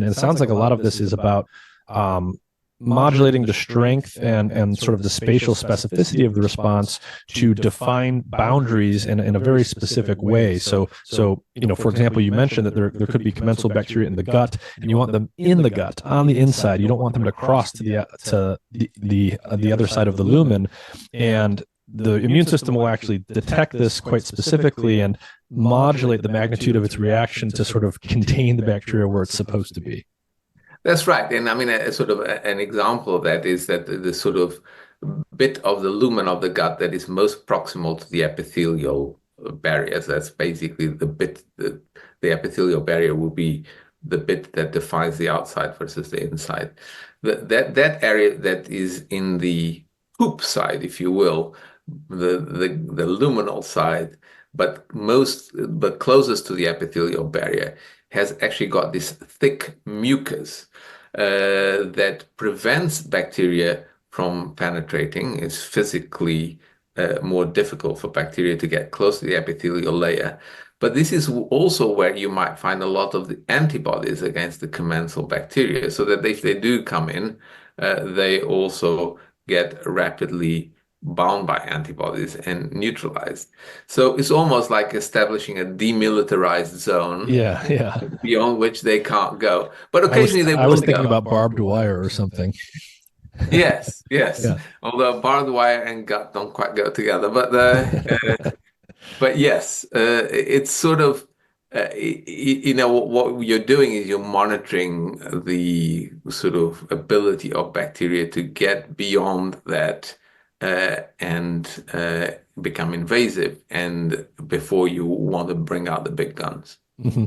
And it sounds like a lot of this is about modulating the strength and sort of the spatial specificity of the response to define boundaries in a very specific way. So for example, you mentioned that there could be commensal bacteria in the gut, and you want them in the gut, on the inside. You don't want them to cross to the other side of the lumen, and the immune system will actually detect this quite specifically and modulate the magnitude of its reaction to sort of contain the bacteria where it's supposed to be. That's right. And I mean, an example of that is that the sort of bit of the lumen of the gut that is most proximal to the epithelial barriers. That's basically the bit that the epithelial barrier will be the bit that defines the outside versus the inside. That area that is in the hoop side, if you will, the luminal side, but closest to the epithelial barrier, has actually got this thick mucus that prevents bacteria from penetrating. It's physically more difficult for bacteria to get close to the epithelial layer. But this is also where you might find a lot of the antibodies against the commensal bacteria, so that if they do come in, they also get rapidly bound by antibodies and neutralized. So it's almost like establishing a demilitarized zone, Yeah. beyond which they can't go. But occasionally they I was will thinking go. about barbed wire or something. Yes, yes. Yeah. Although barbed wire and gut don't quite go together, but yes, it's sort of what you're doing is you're monitoring the sort of ability of bacteria to get beyond that and become invasive, and before you want to bring out the big guns. Mhm.